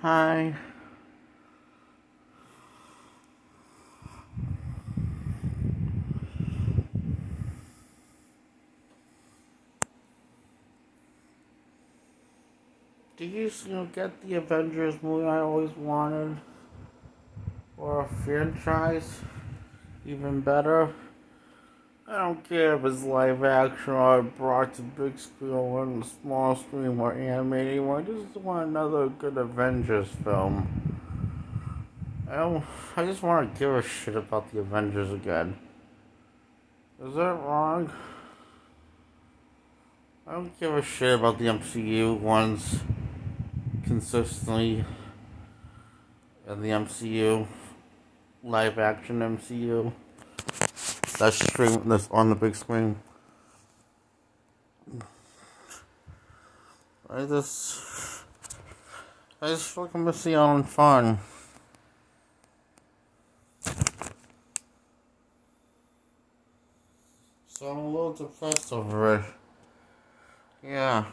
Hi. Do you get the Avengers movie I always wanted? Or a franchise? Even better? I don't care if it's live action or brought to big screen or on the small screen or animated. I just want another good Avengers film. I don't. I just want to give a shit about the Avengers again. Is that wrong? I don't give a shit about the MCU ones consistently in the MCU, live action MCU. That's on the big screen. I just feel like I'm missing out on fun. So I'm a little depressed over it. Yeah.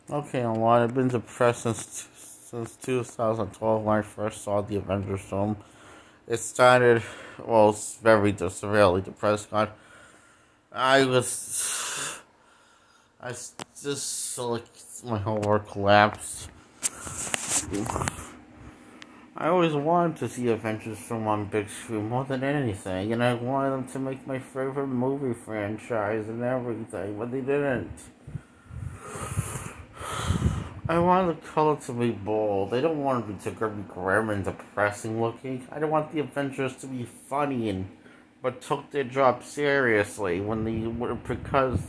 Okay, a lot. I've been depressed since 2012 when I first saw the Avengers film. It started, very severely depressed. I just felt like my whole world collapsed. I always wanted to see Avengers film on big screen more than anything, and I wanted them to make my favorite movie franchise and everything, but they didn't. I wanted the color to be bold. They don't want it to be grim and depressing looking. I don't want the Avengers to be funny but took their job seriously because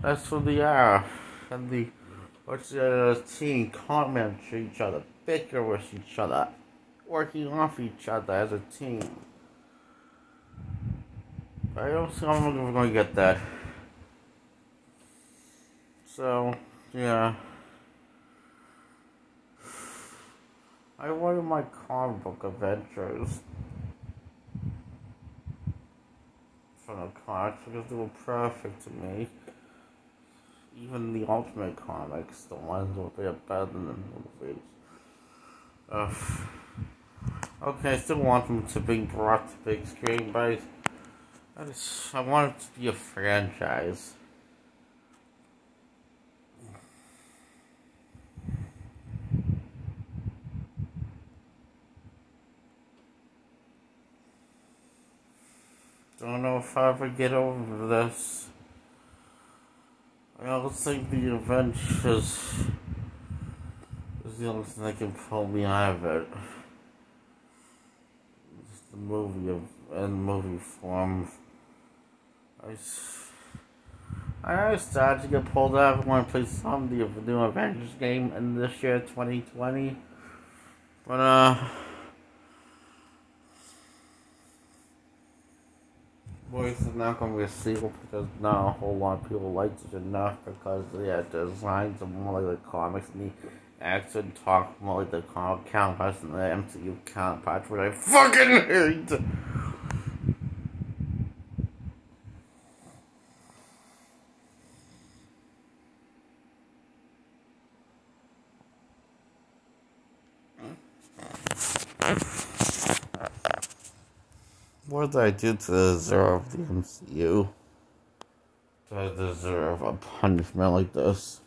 that's who they are. And the team comment to each other, bicker with each other, working off each other as a team. I don't think I'm going to get that. So, yeah. I wanted my comic book Avengers from the comics because they were perfect to me. Even the Ultimate comics, the ones that are better than the movies. Okay, I still want them to be brought to big screen, but I want it to be a franchise. Don't know if I ever get over this. I don't think the Avengers is the only thing that can pull me out of it. Just the movie form. I started to get pulled out of when I played some of the new Avengers game in this year, 2020. But, boys, it's not going to be a sequel because not a whole lot of people liked it enough because the designs are more like the comics and the action talk more like the comic counterparts and the MCU counterparts, which I fucking hate! What did I do to deserve the MCU? Do I deserve a punishment like this?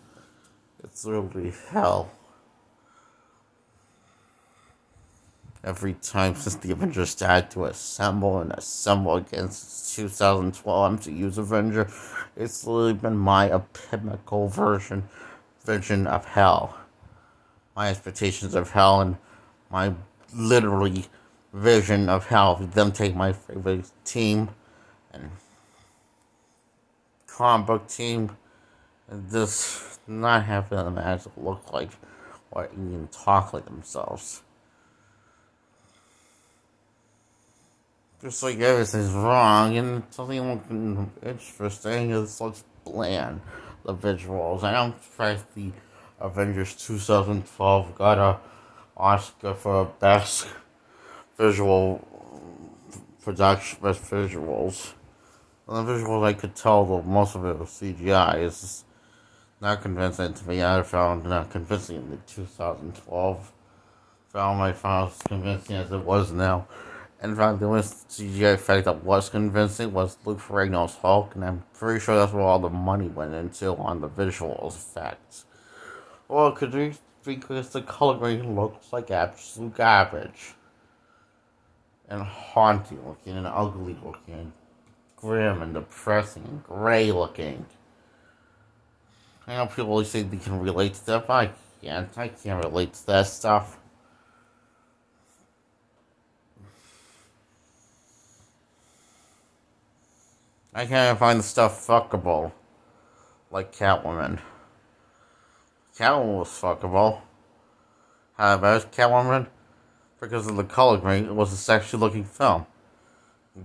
It's literally hell. Every time since the Avengers started to assemble against 2012 MCU's Avenger, it's literally been my epimical vision of hell. My expectations of hell and my literally vision of hell. Them take my favorite team and comic book team and just not have them actually look like or even talk like themselves. Just like everything's wrong and something looking interesting, it looks bland. The visuals. I don't expect the Avengers 2012 got an Oscar for best visual production, best visuals. The visuals I could tell that most of it was CGI. It's just not convincing to me. I found not convincing in the 2012 film. I found as convincing as it was now. In fact, the only CGI effect that was convincing was Luke Ferrigno's Hulk, and I'm pretty sure that's where all the money went into on the visual effects. Well, because the coloring looks like absolute garbage. And haunting looking, and ugly looking, and grim and depressing, and gray looking. I know people always say they can relate to that, but I can't relate to that stuff. I can't even find the stuff fuckable. Like Catwoman. Catwoman was fuckable. How about Catwoman? Because of the coloring, it was a sexy looking film.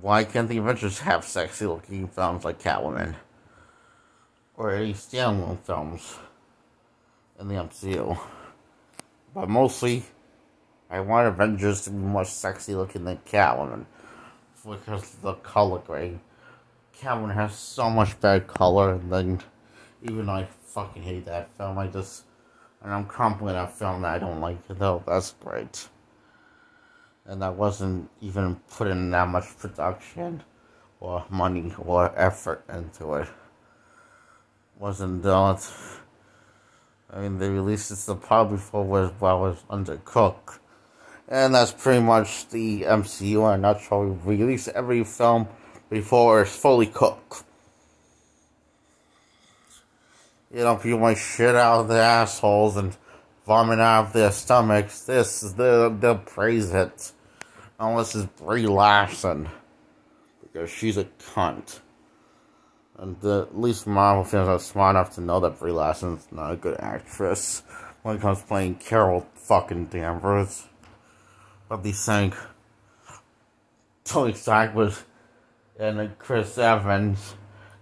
Why can't the Avengers have sexy looking films like Catwoman? Or any standalone films in the MCU? But mostly, I want Avengers to be more sexy looking than Catwoman. Because of the color grade. Catwoman has so much bad color, and then, even though I fucking hate that film, and I'm complimenting that film that I don't like it though, that's great. And that wasn't even put in that much production, or money, or effort into it. Wasn't done. I mean, they released it the part before while it was undercooked. And that's pretty much the MCU in a nutshell. We release every film before it's fully cooked. You know, people might shit out of their assholes and vomit out of their stomachs. They'll praise it. Unless it's Brie Larson. Because she's a cunt. And at least Marvel fans are smart enough to know that Brie Larson's not a good actress when it comes to playing Carol fucking Danvers. But these saying Tony Stark was and Chris Evans,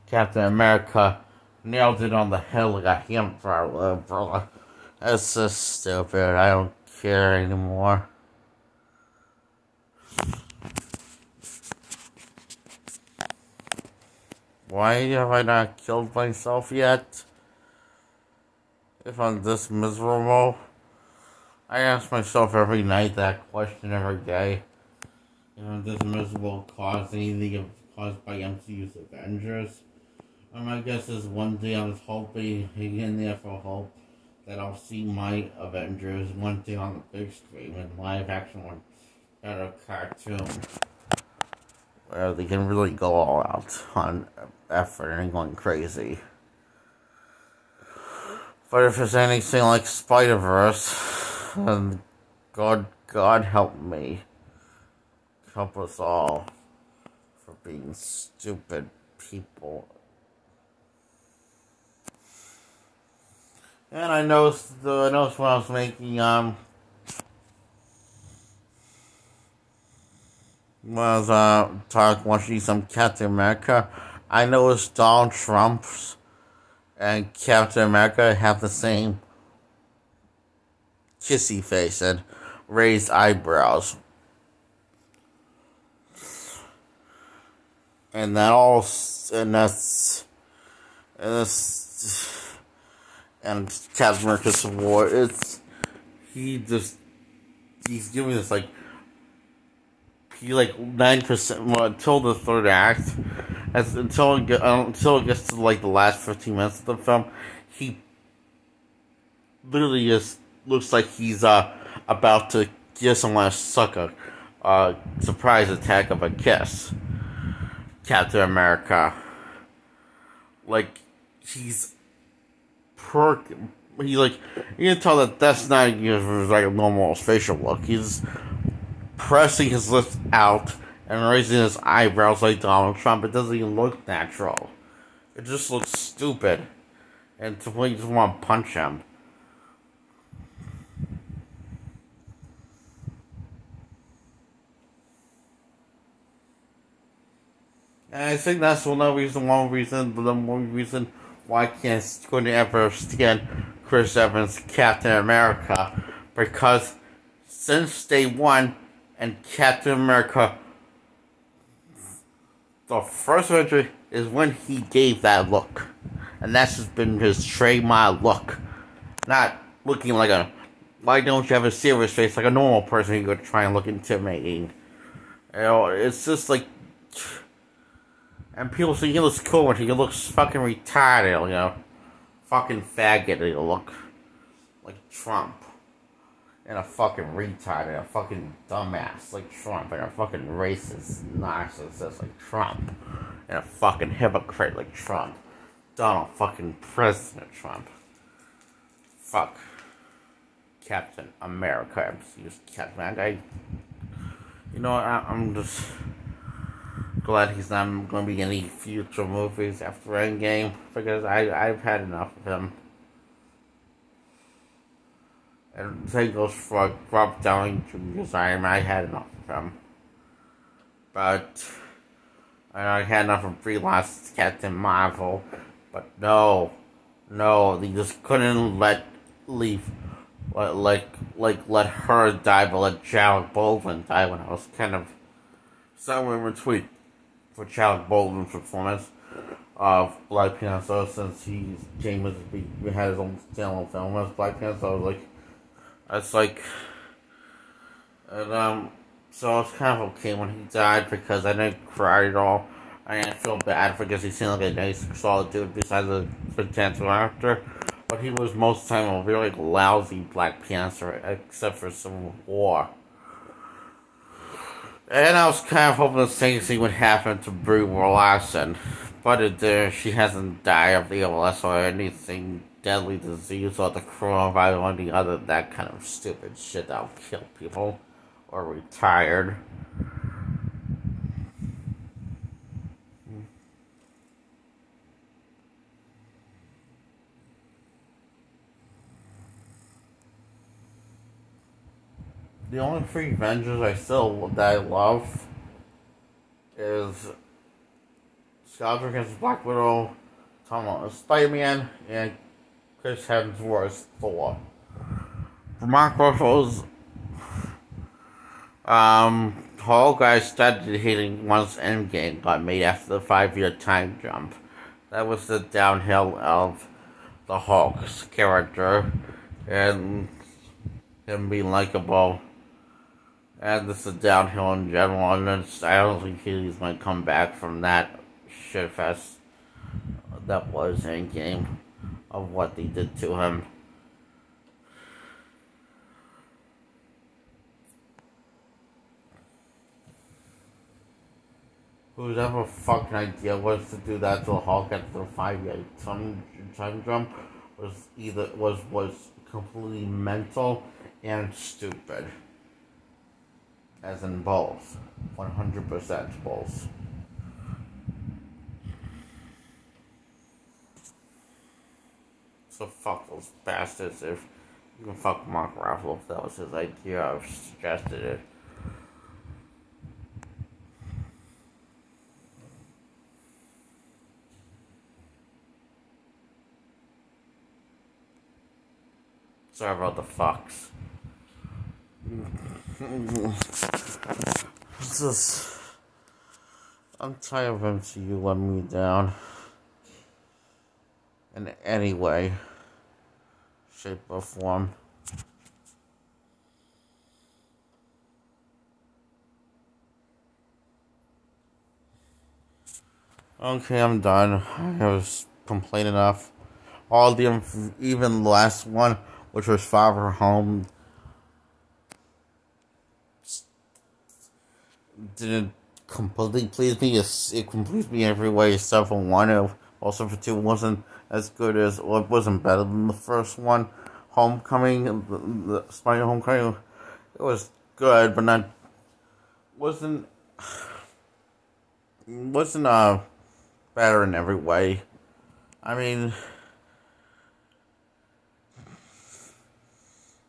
Captain America, nailed it on the head like a hamburger, brother. That's just stupid. I don't care anymore. Why have I not killed myself yet? If I'm this miserable? I ask myself every night that question every day. If I'm this miserable caused anything caused by MCU's Avengers? My guess is one day I was hoping, in there for hope, that I'll see my Avengers one day on the big screen in live action one better cartoon. Where they can really go all out on effort and going crazy. But if it's anything like Spider-Verse, then God help me. Help us all for being stupid people. And I noticed when I was making watching some Captain America, I noticed Donald Trump's and Captain America have the same kissy face and raised eyebrows. And Captain America Civil War, he's giving this he 9% until the third act, until it gets to the last 15 minutes of the film, he literally just looks like he's about to give someone a sucker, surprise attack of a kiss. Captain America, he's you can tell that that's not a normal facial look. He's pressing his lips out and raising his eyebrows like Donald Trump. It doesn't even look natural. It just looks stupid. And to me, you just want to punch him. And I think that's the more reason why I couldn't ever stand Chris Evans' Captain America. Because since day one, and Captain America, the first Avenger, is when he gave that look. And that's just been his trademark look. Not looking like a... Why don't you have a serious face like a normal person who could try and look intimidating? You know, it's just like... And people say he looks cool when he looks fucking retarded, you know. Fucking faggot, he'll look like Trump. And a fucking retard, and a fucking dumbass like Trump, and a fucking racist narcissist like Trump, and a fucking hypocrite like Trump. Donald fucking President Trump. Fuck. Captain America. MCU's Captain America. You know, I'm just glad he's not going to be in any future movies after Endgame, because I've had enough of him. And the same goes for Rob Downey Jr.'s Iron Man. I had enough of him. But I had enough of Brie Larson's Captain Marvel. But no, they just couldn't let her die, but let Alec Baldwin die when I was kind of somewhere in between for Alec Baldwin's performance of Black Panther, since he had his own standalone film as Black Panther. I was like, it's like, and so I was kind of okay when he died, because I didn't cry at all. I didn't feel bad because he seemed like a nice, solid dude besides a potential actor. But he was most of the time a really lousy Black Panther, except for Civil War. And I was kind of hoping the same thing would happen to Brie Larson. But it did. She hasn't died of the ALS or anything, deadly disease or the coronavirus or any other that kind of stupid shit that'll kill people or retired. The only three Avengers that I love is Scarlet against Black Widow, Spider-Man, and Chris Hemsworth's Thor. For Mark Ruffalo's Hulk, I started hating once Endgame got made after the 5-year time jump. That was the downhill of the Hulk's character and him being likable. And this is downhill in general, and I don't think he's going to come back from that shitfest that was Endgame of what they did to him. Whose ever fucking idea was to do that to the Hulk after the 5-year time jump was completely mental and stupid. As in both. 100% both. So fuck those bastards. If you can fuck Mark Ruffalo if that was his idea, I've suggested it. Sorry about the fucks. I'm tired of MCU letting me down in any way, shape, or form. Okay, I'm done. I was complained enough. All the even the last one, which was Far From Home, didn't completely please me. It completes me every way except for one. Also for two, wasn't as good as, or it wasn't better than the first one. Homecoming, the Spider Homecoming, it was good, but not wasn't better in every way. I mean,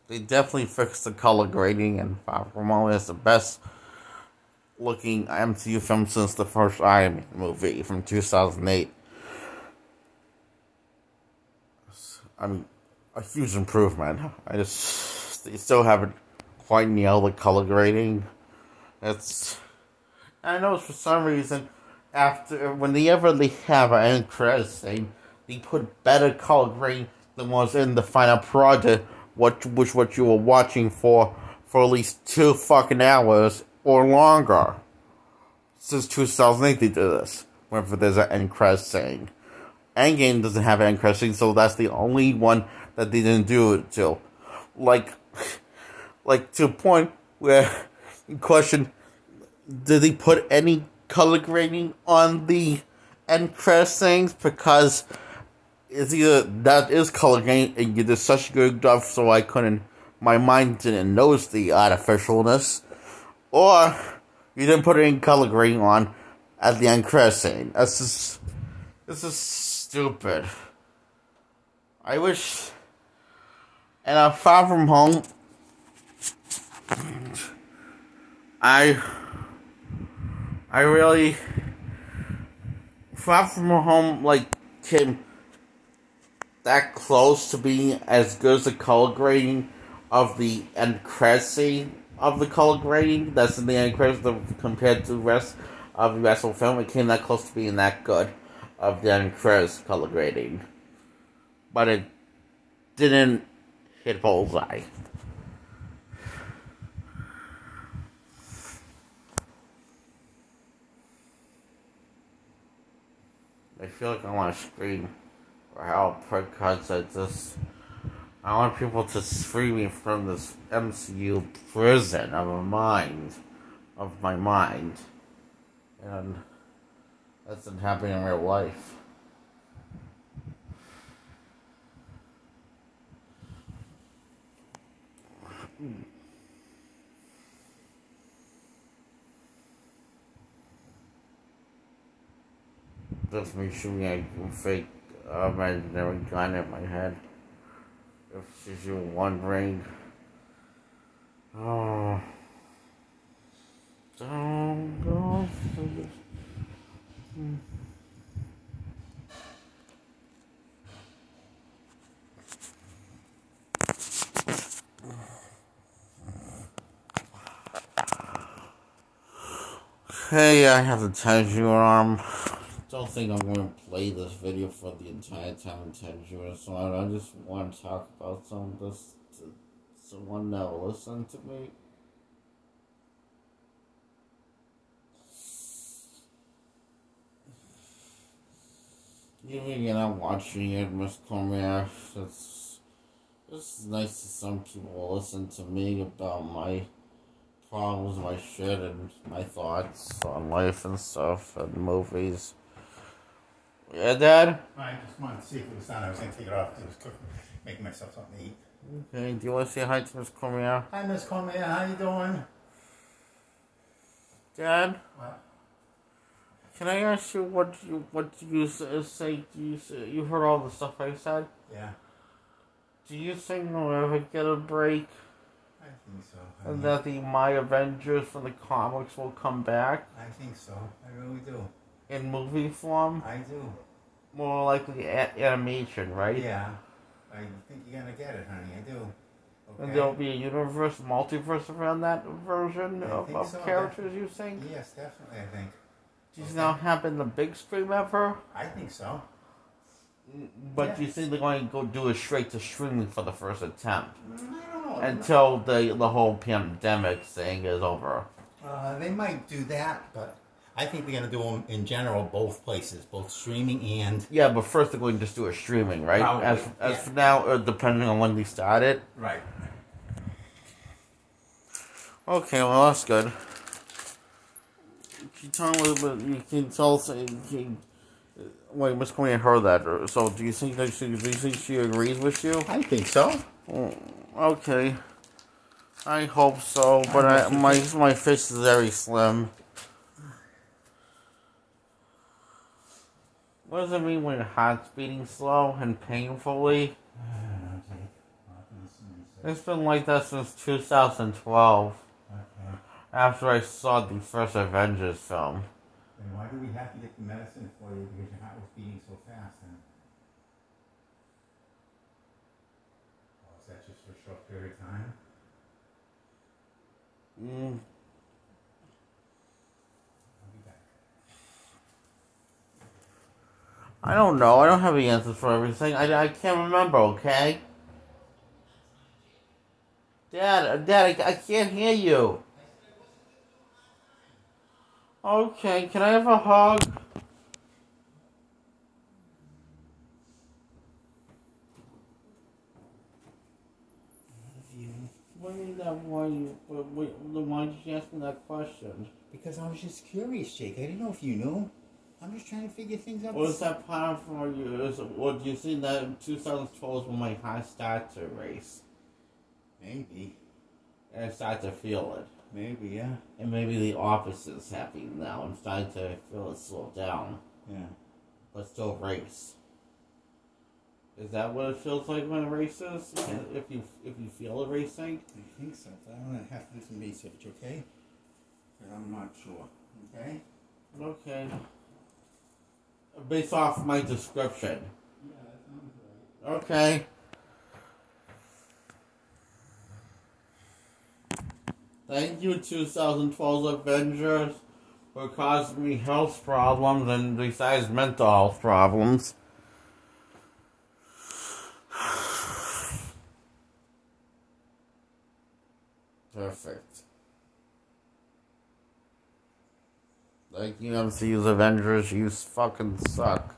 they definitely fixed the color grading, and Far From Home is the best looking MCU film since the first Iron Man movie from 2008. I mean, a huge improvement. They still haven't quite nailed the color grading. I know for some reason after whenever they have an end credit scene, they put better color grading than was in the final project, what you were watching for at least 2 fucking hours or longer. Since 2008 they did this. Whenever there's an end credit scene. Endgame doesn't have an end credit scene, so that's the only one that they didn't do it to. Like to a point where you question, did they put any color grading on the end credit scenes? Because it's either that is color grading and you did such good stuff so my mind didn't notice the artificialness, or you didn't put any color grading on at the end credit scene. This is stupid. I wish. And Far From Home, I really, Far From Home, came that close to being as good as the color grading of the end credit scene of the color grading that's in the end credits compared to the rest of the actual film. It came that close to being that good of the end credits color grading. But it didn't hit bullseye. I feel like I want to scream for help because I want people to free me from this MCU prison of my mind. And that's not happening in real life. Just me shooting a fake imaginary gun at my head. If you're wondering. Oh. Don't go for this. Hey, I have the Tenju arm. Don't think I'm going to play this video for the entire time Tenju, so I just want to talk about some of this to someone that will listen to me. Even you're not watching it, Miss Cormier, it's nice that some people will listen to me about my problems, my shit, and my thoughts on life and stuff, and movies. Yeah, Dad? I just wanted to see if it was done. I was going to take it off because I was cooking, making myself something to eat. Okay, do you want to say hi to Miss Cormier? Hi, Miss Cormier. How you doing? Dad? What? Can I ask you what you say? You heard all the stuff I said? Yeah. Do you think we'll ever get a break? I think so. And that the My Avengers from the comics will come back? I think so. I really do. In movie form? I do. More likely animation, right? Yeah. I think you're going to get it, honey. I do. Okay. And there'll be a multiverse around that version of so. characters, you think? Yes, definitely, I think. Does it now happen the big screen ever? I think so. But yes. Do you think they're going to go do it straight to streaming for the first attempt? I don't know. Until the whole pandemic thing is over. They might do that, but I think they're going to do them in general, both places, both streaming and... Yeah, but first they're going to just do a streaming, right? Probably, as for now, depending on when they start it. Right. Okay, well, that's good. Can you tell me a little bit, you can tell us, wait, Miss Queen heard that, so do you think she agrees with you? I think so. Okay. I hope so, but my fist is very slim. What does it mean when your heart's beating slow and painfully? It's been like that since 2012. Okay. After I saw the first Avengers film. Then why do we have to get the medicine for you because your heart was beating so fast? Then? Oh, is that just for a short period of time? I'll be back. I don't know. I don't have the answers for everything. I can't remember, okay? Dad, I can't hear you. Okay, can I have a hug? What do you mean that why did you ask me that question? Because I was just curious, Jake. I didn't know if you knew. I'm just trying to figure things out. Was that part for you? Or do you think that 2012 is when my heart started to race? Maybe. And I started to feel it. Maybe, yeah. And maybe the opposite is happening now. I'm starting to feel it slow down. Yeah. But still race. Is that what it feels like when it races? If you feel it racing? I think so. I'm going to have to do some research, okay? Because I'm not sure. Okay? Okay. Based off my description. Yeah, that sounds right. Okay. Thank you, 2012 Avengers, for causing me health problems and besides mental health problems. Perfect. Thank you, MCU's Avengers. You fucking suck.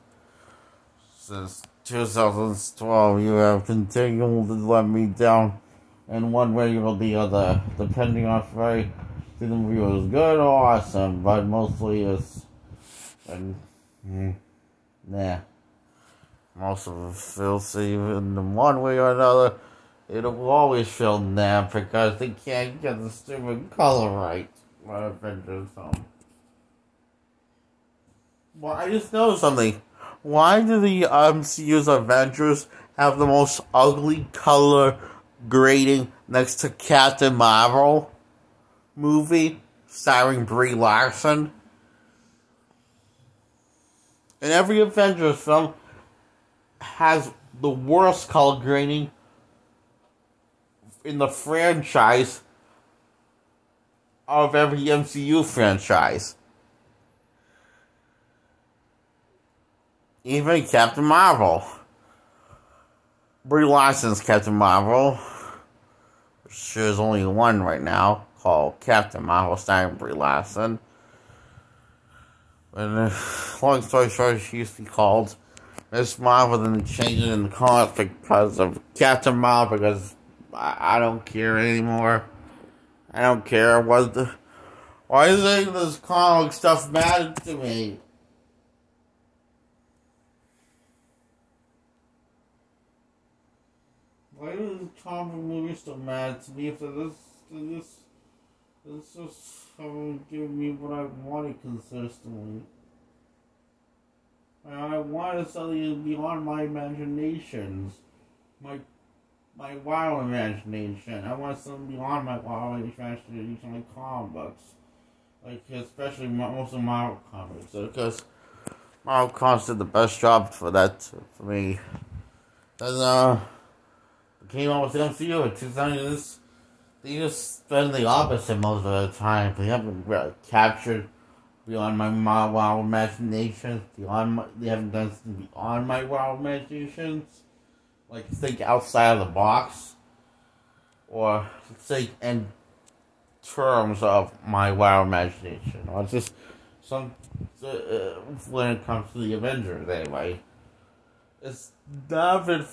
Since 2012, you have continued to let me down in one way or the other, depending on if I think the movie was good or awesome, but mostly it's nah. Most of it feels in one way or another. It will always feel nah because they can't get the stupid color right for Avengers film. Well, I just know something. Why do the MCU's Avengers have the most ugly color grading next to Captain Marvel movie starring Brie Larson? And every Avengers film has the worst color grading in the franchise of every MCU franchise. Even Captain Marvel. Brie Larson's Captain Marvel. There's only one right now called Captain Marvel starring Brie Larson. And long story short, she used to be called Miss Marvel, then they changed it in the comics because of Captain Marvel, because I don't care anymore. I don't care what the... Why is any of this comic stuff matter to me? Why does the comic movie still matter to me if this just haven't given me what I wanted consistently? I wanted something beyond my imaginations. My wild imagination. I want something beyond my wild imagination, like comic books. Like, especially most of Marvel comics. Because Marvel Comics did the best job for that, for me. And, came out with the MCU in 2000. They just spend the opposite most of the time. They haven't really captured beyond my wild imagination. They haven't done something beyond my wild imaginations. Like, think outside of the box. Or think in terms of my wild imagination. Or just when it comes to the Avengers, anyway. It's not been...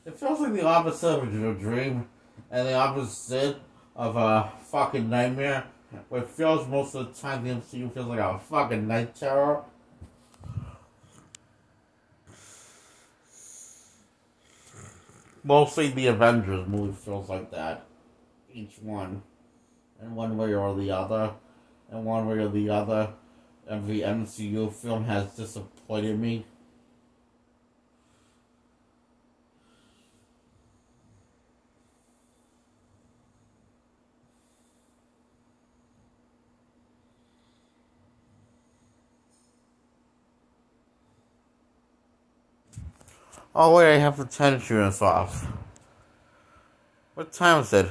It feels like the opposite of a dream, and the opposite of a fucking nightmare. Where it feels most of the time the MCU feels like a fucking night terror. Mostly the Avengers movie feels like that. Each one. In one way or the other. In one way or the other. Every MCU film has disappointed me. Oh wait, I have the tennis units off. What time is it?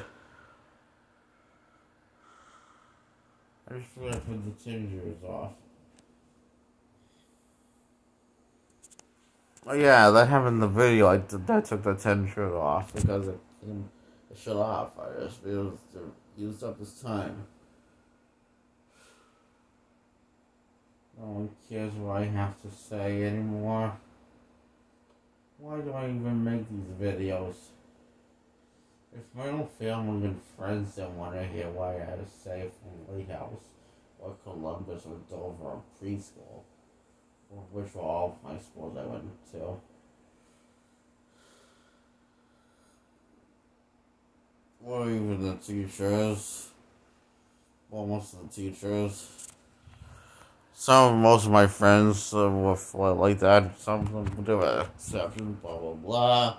I just forgot to put the tennis units off. Oh yeah, that happened in the video. I took the 10 shirt off because it came the shit off. I just used up this time. No one cares what I have to say anymore. Why do I even make these videos? If my own family and friends don't want to hear what I had to say from White House or Columbus or Dover or preschool, which were all high schools I went to. Or even the teachers. Well, most of the teachers. Most of my friends were like that. Some of them were exceptions, blah, blah, blah.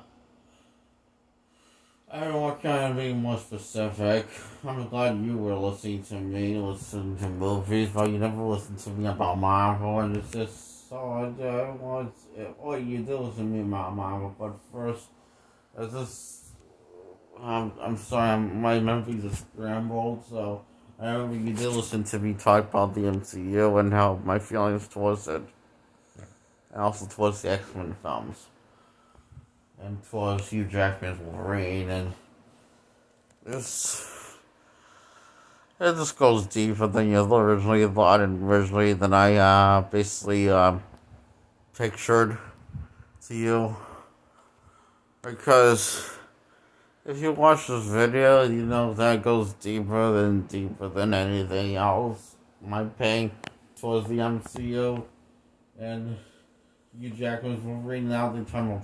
I don't want to be more specific. I'm glad you were listening to me, listening to movies, but you never listened to me about Marvel, and it's just so you do listen to me about Marvel, but first, it's just, I'm sorry, my memories are scrambled, so I remember you did listen to me talk about the MCU and how my feelings towards it, and also towards the X-Men films. And towards Hugh Jackman's Wolverine, and it just goes deeper than you originally thought and originally than I basically pictured to you. Because if you watch this video, you know that goes deeper than anything else. My pain towards the MCU and Hugh Jackman's Wolverine, now they're trying to